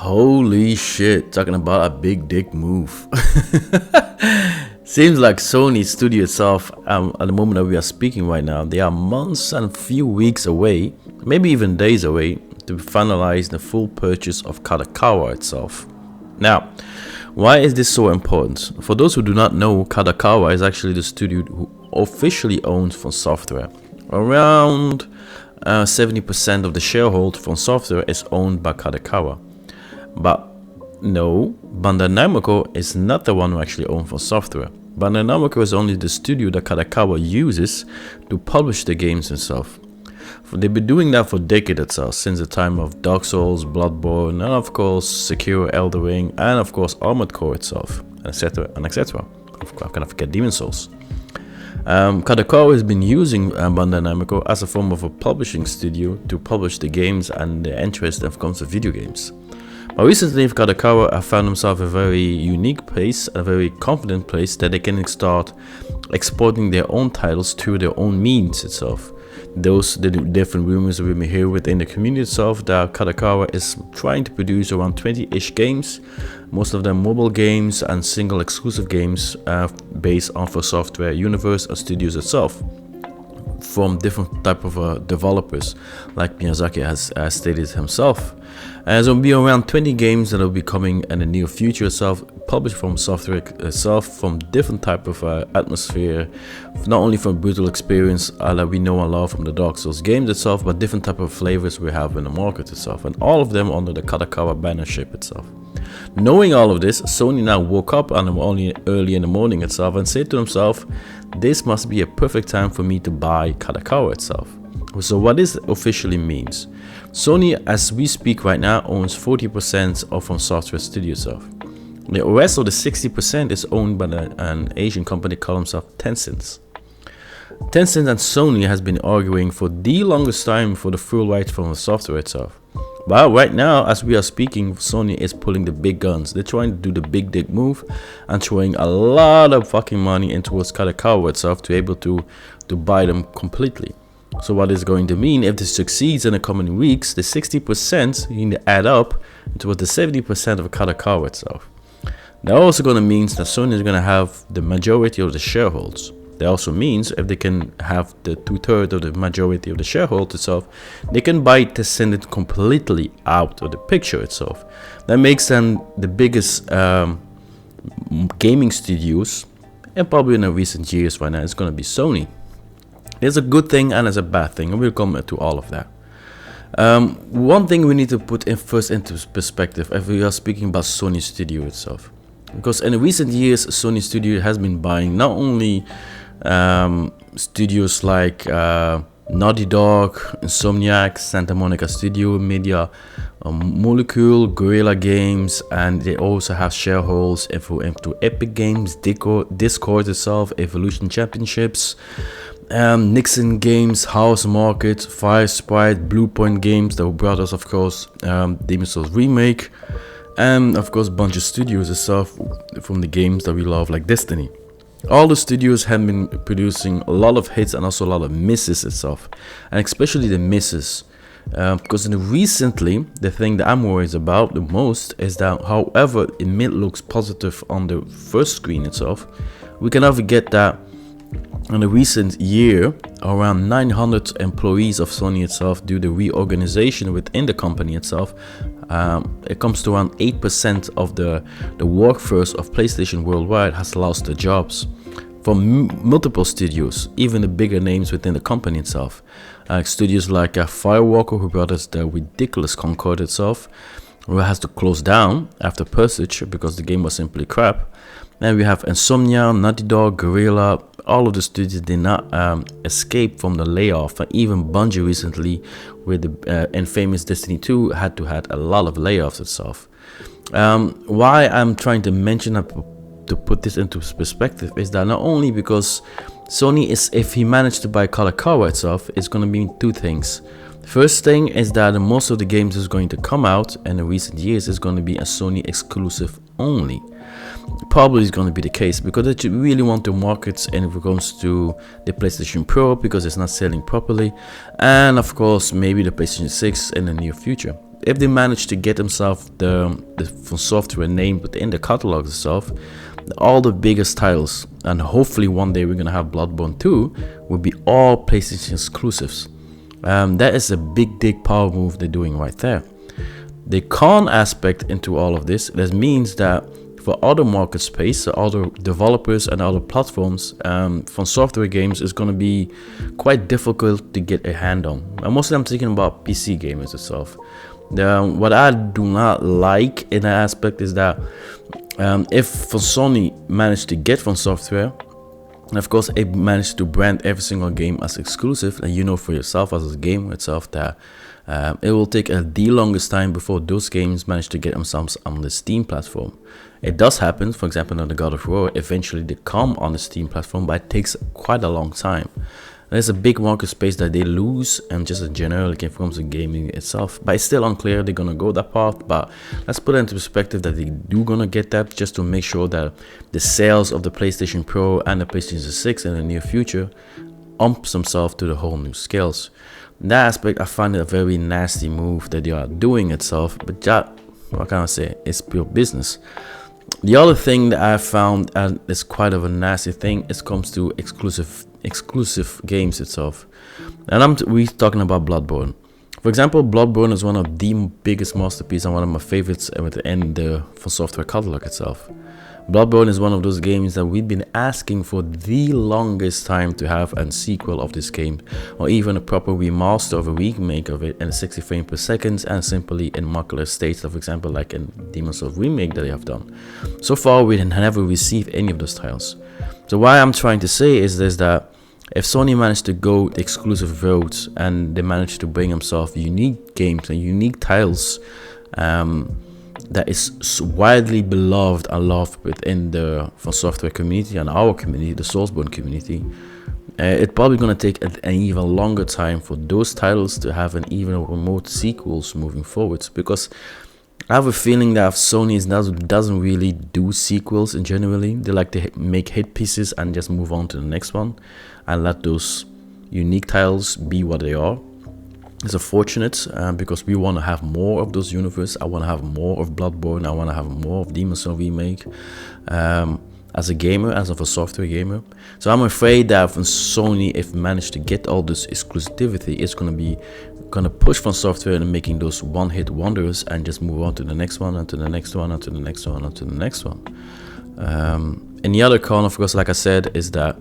Holy shit, talking about a big dick move. Seems like Sony studio itself, at the moment that we are speaking right now, they are months and a few weeks away, maybe even days away, to finalize the full purchase of Kadokawa itself. Now, why is this so important? For those who do not know, Kadokawa is actually the studio who officially owns FromSoftware. Around 70% of the sharehold FromSoftware is owned by Kadokawa. But no, Bandai Namco is not the one who actually owns FromSoftware. Bandai Namco is only the studio that Kadokawa uses to publish the games itself. They've been doing that for decades itself, since the time of Dark Souls, Bloodborne, and of course Sekiro, Elden Ring, and of course Armored Core itself, etc. and etc. How can I forget Demon Souls? Kadokawa has been using Bandai Namco as a form of a publishing studio to publish the games and the interest that comes to video games. But recently, Kadokawa have found themselves a very unique place, a very confident place that they can start exporting their own titles through their own means itself. The different rumors that we may hear within the community itself, that Kadokawa is trying to produce around 20-ish games, most of them mobile games and single exclusive games based on FromSoftware universe and studios itself, from different type of developers, like Miyazaki has stated himself. There will be around 20 games that will be coming in the near future itself, published from software itself, from different type of atmosphere, not only from brutal experience that we know and love from the Dark Souls games itself, but different type of flavors we have in the market itself, and all of them under the Kadokawa bannership itself. Knowing all of this, Sony now woke up only early in the morning itself and said to himself, this must be a perfect time for me to buy Kadokawa itself. So what this officially means, Sony, as we speak right now, owns 40% of FromSoftware studio itself. The rest of the 60% is owned by an Asian company called himself Tencent. Tencent and Sony has been arguing for the longest time for the full rights from the software itself. But right now, as we are speaking, Sony is pulling the big guns. They're trying to do the big dick move and throwing a lot of fucking money into Kadokawa itself to be able to buy them completely. So what is going to mean, if this succeeds in the coming weeks, the 60% you need to add up towards the 70% of Kadokawa itself. That also going to mean that Sony is going to have the majority of the shareholders. That also means if they can have the 2/3 of the majority of the shareholders itself, they can buy Tencent completely out of the picture itself. That makes them the biggest gaming studios, and probably in the recent years right now, it's going to be Sony. There's a good thing and there's a bad thing, and we'll come to all of that. One thing we need to put first into perspective if we are speaking about Sony Studio itself. Because in the recent years, Sony Studio has been buying not only studios like Naughty Dog, Insomniac, Santa Monica Studio, Media Molecule, Guerrilla Games, and they also have shareholders into Epic Games, Discord itself, Evolution Championships, Nixon Games, House Market, Fire Sprite, Bluepoint Games, the brothers of course, Demon Souls Remake, and of course a bunch of studios itself from the games that we love like Destiny. All the studios have been producing a lot of hits and also a lot of misses itself, and especially the misses. Because recently, the thing that I'm worried about the most is that however it may look positive on the first screen itself, we can never forget that in the recent year, around 900 employees of Sony itself do the reorganization within the company itself. It comes to around 8% of the workforce of PlayStation worldwide has lost their jobs from multiple studios, even the bigger names within the company itself. Studios like Firewalker, who brought us the ridiculous Concord itself, who has to close down after purchase because the game was simply crap. And we have Insomnia, Naughty Dog, Guerrilla. All of the studios did not escape from the layoff. And even Bungie recently, with the infamous Destiny 2, had a lot of layoffs itself. Why I'm trying to mention that, to put this into perspective, is that not only because Sony is, if he managed to buy Kadokawa itself, it's going to mean two things. First thing is that most of the games is going to come out in the recent years is going to be a Sony exclusive only. Probably is going to be the case because they really want to market in regards to the PlayStation Pro because it's not selling properly, and of course maybe the PlayStation 6 in the near future. if they manage to get themselves the FromSoftware name within the catalog itself, all the biggest titles, and hopefully one day we're gonna have Bloodborne 2, will be all PlayStation exclusives. That is a big power move they're doing right there. The con aspect into all of this, that means that for other market space, so other developers and other platforms, FromSoftware games is going to be quite difficult to get a hand on. And mostly I'm thinking about PC gamers itself. What I do not like in that aspect is that if for Sony managed to get FromSoftware, and of course it managed to brand every single game as exclusive, and you know for yourself as a gamer itself that it will take the longest time before those games manage to get themselves on the Steam platform. It does happen, for example, on the God of War, eventually they come on the Steam platform, but it takes quite a long time. There's a big market space that they lose, and just in general, it comes to gaming itself. But it's still unclear they're gonna go that path. But let's put it into perspective that they do gonna get that, just to make sure that the sales of the PlayStation Pro and the PlayStation 6 in the near future umps themselves to the whole new scales. In that aspect, I find it a very nasty move that they are doing itself. But that, what can I say? It's pure business. The other thing that I found, and it's quite of a nasty thing, it comes to exclusive games itself. And we're talking about Bloodborne. For example, Bloodborne is one of the biggest masterpieces and one of my favorites within the FromSoftware catalog itself. Bloodborne is one of those games that we've been asking for the longest time to have a sequel of this game, or even a proper remaster of a remake of it in 60 frames per second and simply in macular states, for example like in Demon's Souls remake that they have done. So far we never received any of those titles. So what I'm trying to say is this, that if Sony managed to go the exclusive route and they managed to bring themselves unique games and unique titles that is widely beloved and loved within the FromSoftware community and our community, the Soulsborne community, it's probably going to take an even longer time for those titles to have an even remote sequels moving forward, because I have a feeling that Sony doesn't really do sequels in generally. They like to make hit pieces and just move on to the next one and let those unique titles be what they are. It's unfortunate because we want to have more of those universe. I want to have more of Bloodborne. I want to have more of Demon's Souls remake as a gamer, as of a software gamer. So I'm afraid that from Sony, if managed to get all this exclusivity, it's going to push FromSoftware into making those one-hit wonders and just move on to the next one, and to the next one, and to the next one, and to the next one. And the other con, of course, like I said, is that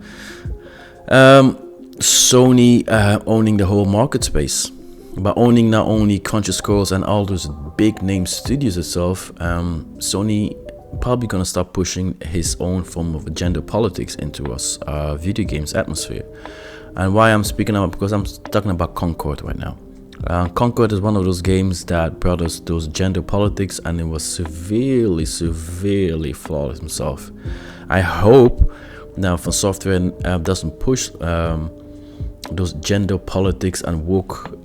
Sony owning the whole market space. By owning not only Conscious Scrolls and all those big name studios itself, Sony probably gonna start pushing his own form of gender politics into us video games atmosphere. And why I'm speaking about, because I'm talking about Concord right now. Concord is one of those games that brought us those gender politics, and it was severely flawed himself. I hope now FromSoftware doesn't push those gender politics and woke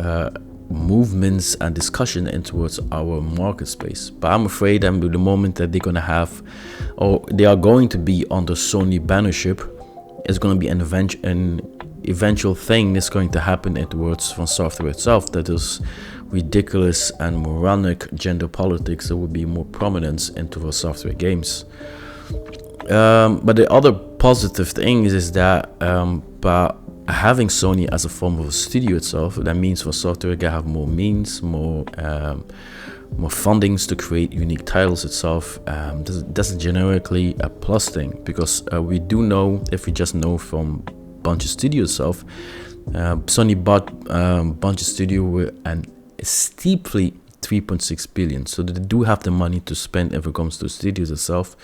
movements and discussion in towards our market space. But I'm afraid that the moment that they're gonna have, or they are going to be under Sony bannership, it's gonna be an eventual thing that's going to happen towards FromSoftware itself, that is ridiculous and moronic gender politics that will be more prominent into our software games. But the other positive thing is that by having Sony as a form of a studio itself, that means FromSoftware can have more means, more fundings to create unique titles itself. That's generically a plus thing, because we do know, if we just know from Bunch of Studio itself, Sony bought Bunch of Studio with an steeply 3.6 billion, so they do have the money to spend if it comes to studios itself.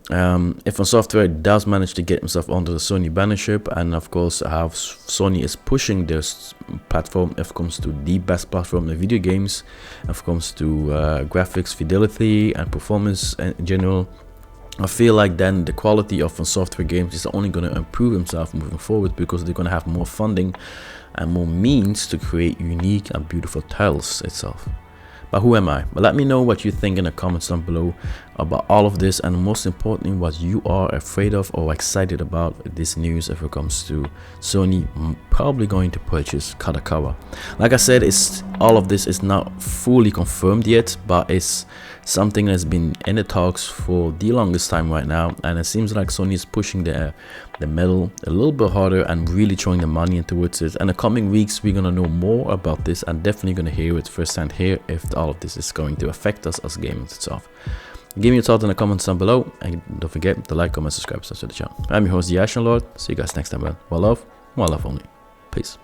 If FromSoftware does manage to get himself onto the Sony bannership, and of course how Sony is pushing their platform if it comes to the best platform in video games, if it comes to graphics fidelity and performance in general, I feel like then the quality of FromSoftware games is only going to improve himself moving forward, because they're going to have more funding and more means to create unique and beautiful titles itself. But who am I? But let me know what you think in the comments down below about all of this, and most importantly, what you are afraid of or excited about this news if it comes to Sony probably going to purchase Kadakawa. Like I said, it's all of this is not fully confirmed yet, but it's something that's been in the talks for the longest time right now, and it seems like Sony is pushing the metal a little bit harder and really throwing the money towards it. And the coming weeks we're gonna know more about this, and definitely gonna hear it firsthand here if all of this is going to affect us as gamers itself. Give me your thoughts in the comments down below, and don't forget to like, comment, subscribe to the channel. I'm your host, the Ashen Lord. See you guys next time, man. One love only. Peace.